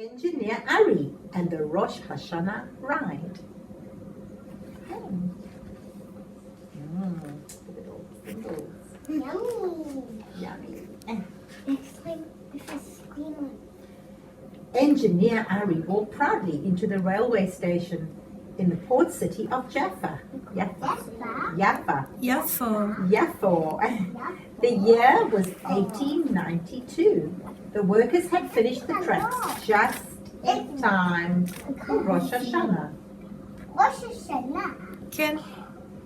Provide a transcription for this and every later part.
Engineer Ari and the Rosh Hashanah ride. Look at all the symbols. Yummy. Yummy. Explain this is green one. Engineer Ari walked proudly into the railway station in the port city of Jaffa. Jaffa. The year was 1892. The workers had finished the tracks just in time for Rosh Hashanah. Rosh Hashanah. כן.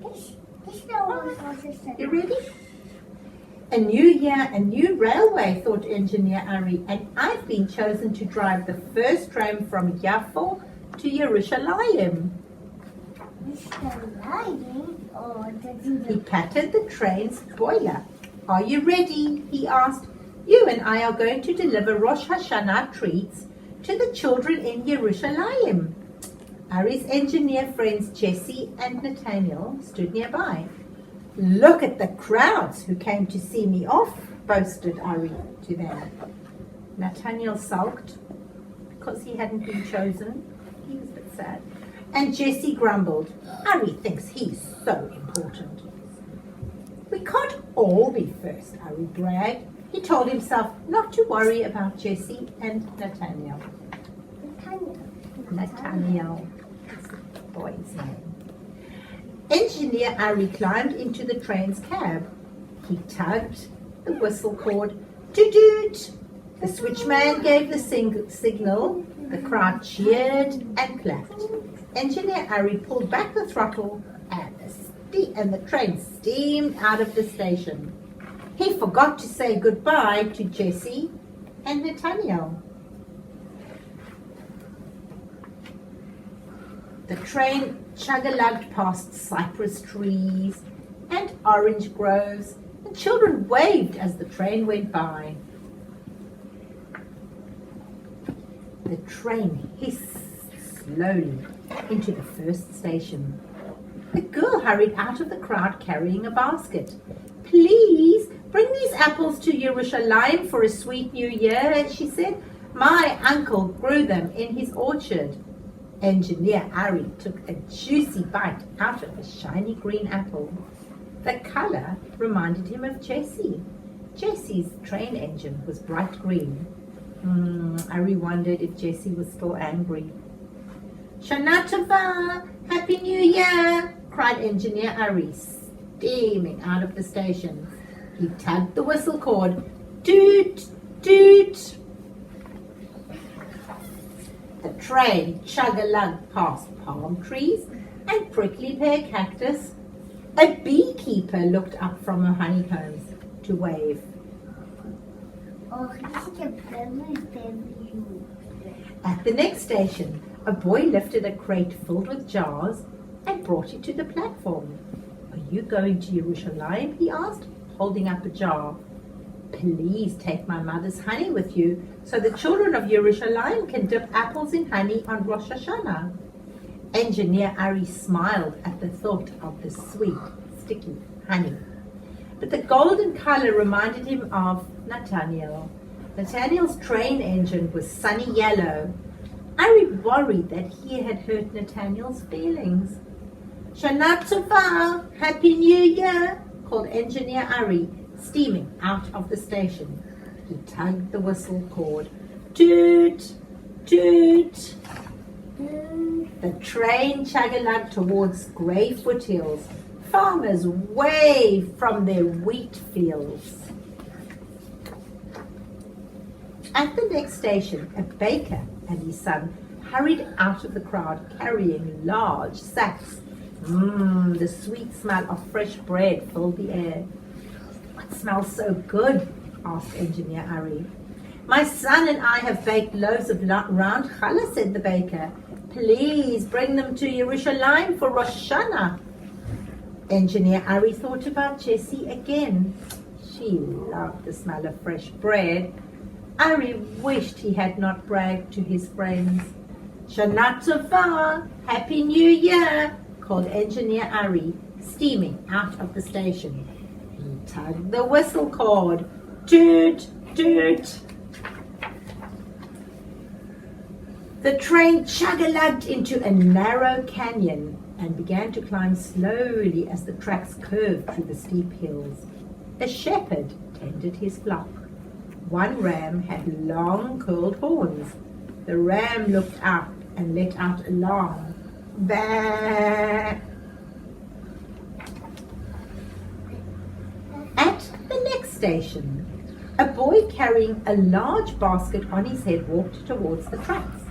This was Rosh Hashanah. You ready? A new year, a new railway, thought Engineer Ari, and I've been chosen to drive the first train from Jaffa to Yerushalayim. Mr. Lion or does He patted the train's boiler. Are you ready? He asked. You and I are going to deliver Rosh Hashanah treats to the children in Yerushalayim. Ari's engineer friends Jesse and Nathaniel stood nearby. Look at the crowds who came to see me off, boasted Ari to them. Nathaniel sulked because he hadn't been chosen. He was a bit sad. And Jesse grumbled. Ari thinks he's so important. We can't all be first, Ari bragged. He told himself not to worry about Jesse and Nathaniel. Nathaniel is the boy's name. Engineer Ari climbed into the train's cab. He tugged the whistle cord. Toot-toot! The switchman gave the signal. The crowd cheered and clapped. Engineer Ari pulled back the throttle and the train steamed out of the station. He forgot to say goodbye to Jesse and Nathaniel. The train chug-a-lugged past cypress trees and orange groves, and children waved as the train went by. The train hissed slowly into the first station. The girl hurried out of the crowd carrying a basket. Please bring these apples to Yerushalayim for a sweet new year, she said. My uncle grew them in his orchard. Engineer Ari took a juicy bite out of a shiny green apple. The color reminded him of Jesse. Jesse's train engine was bright green. Ari wondered if Jesse was still angry. Shana Tova! Happy New Year! Cried Engineer Ari, steaming out of the station. He tugged the whistle cord. Toot! Toot! The train chug-a-lugged past palm trees and prickly pear cactus. A beekeeper looked up from her honeycombs to wave. Oh, this is a very At the next station, a boy lifted a crate filled with jars and brought it to the platform. Are you going to Yerushalayim? He asked, holding up a jar. Please take my mother's honey with you so the children of Yerushalayim can dip apples in honey on Rosh Hashanah. Engineer Ari smiled at the thought of the sweet, sticky honey. But the golden color reminded him of Nathaniel. Nathaniel's train engine was sunny yellow. Ari worried that he had hurt Nathaniel's feelings. Shana Tova! Happy New Year! Called Engineer Ari, steaming out of the station. He tugged the whistle cord. Toot! Toot! The train chug-a-lugged towards grey foothills. Farmers waved from their wheat fields. At the next station, a baker and his son hurried out of the crowd carrying large sacks. The sweet smell of fresh bread filled the air. What smells so good? Asked Engineer Ari. My son and I have baked loaves of round challah, said the baker. Please bring them to Yerushalayim for Rosh Hashanah. Engineer Ari thought about Jessie again. She loved the smell of fresh bread. Ari wished he had not bragged to his friends. Shana Tova! Happy New Year! Called Engineer Ari, steaming out of the station. He tugged the whistle cord. Toot! Toot! The train chug-a-lugged into a narrow canyon and began to climb slowly as the tracks curved through the steep hills. A shepherd tended his flock. One ram had long curled horns. The ram looked up and let out a long baa. At the next station, a boy carrying a large basket on his head walked towards the tracks.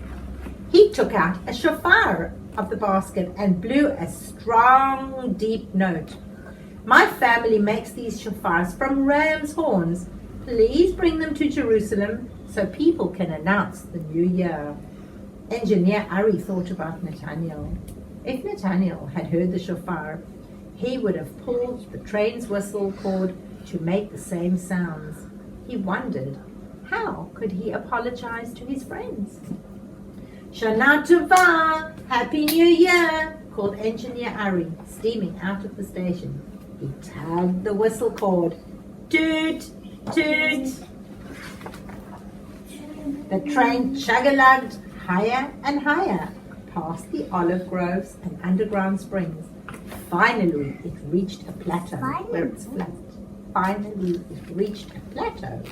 He took out a shofar of the basket and blew a strong, deep note. My family makes these shofars from ram's horns. Please bring them to Jerusalem so people can announce the new year. Engineer Ari thought about Nathaniel. If Nathaniel had heard the shofar, he would have pulled the train's whistle cord to make the same sounds. He wondered, how could he apologize to his friends? Shana Tova, Happy New Year, called Engineer Ari, steaming out of the station. He tugged the whistle cord. Toot, toot. The train chug-a-lugged higher and higher, past the olive groves and underground springs. Finally, it reached a plateau where it's flat. Finally, it reached a plateau.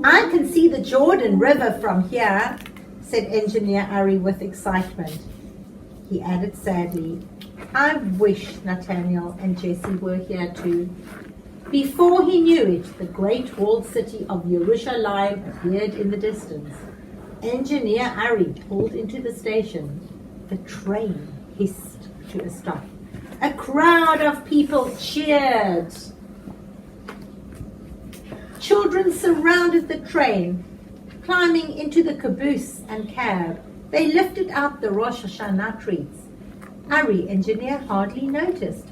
I can see the Jordan River from here, said Engineer Ari with excitement. He added sadly, I wish Nathaniel and Jessie were here too. Before he knew it, the great walled city of Yerushalayim appeared in the distance. Engineer Ari pulled into the station. The train hissed to a stop. A crowd of people cheered. Children surrounded the train, climbing into the caboose and cab. They lifted out the Rosh Hashanah treats. Ari, engineer, hardly noticed.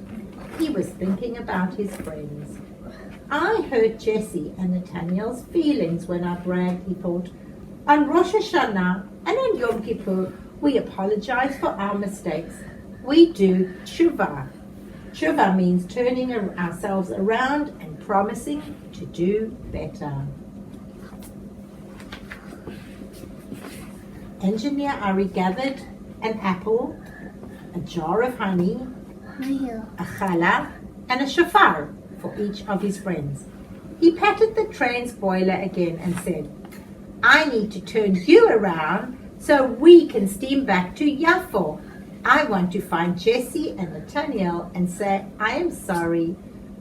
He was thinking about his friends. I hurt Jessie and Nathaniel's feelings when I bragged, he thought. On Rosh Hashanah and on Yom Kippur, we apologize for our mistakes. We do tshuva. Tshuva means turning ourselves around and promising to do better. Engineer Ari gathered an apple, a jar of honey, a challah, and a shofar for each of his friends. He patted the train's boiler again and said, I need to turn you around so we can steam back to Yafo. I want to find Jessie and Nathaniel and say, I am sorry.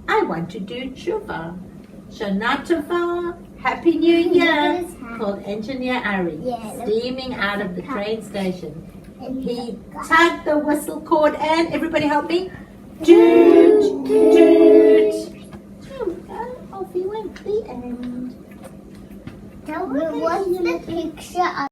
I want to do tshuva. Shana Tova, Happy New Year, called Engineer Ari, steaming out of the train station. He tugged the whistle cord and, everybody help me, toot, toot. Here we go, off he went, the end. Tell me what's the picture of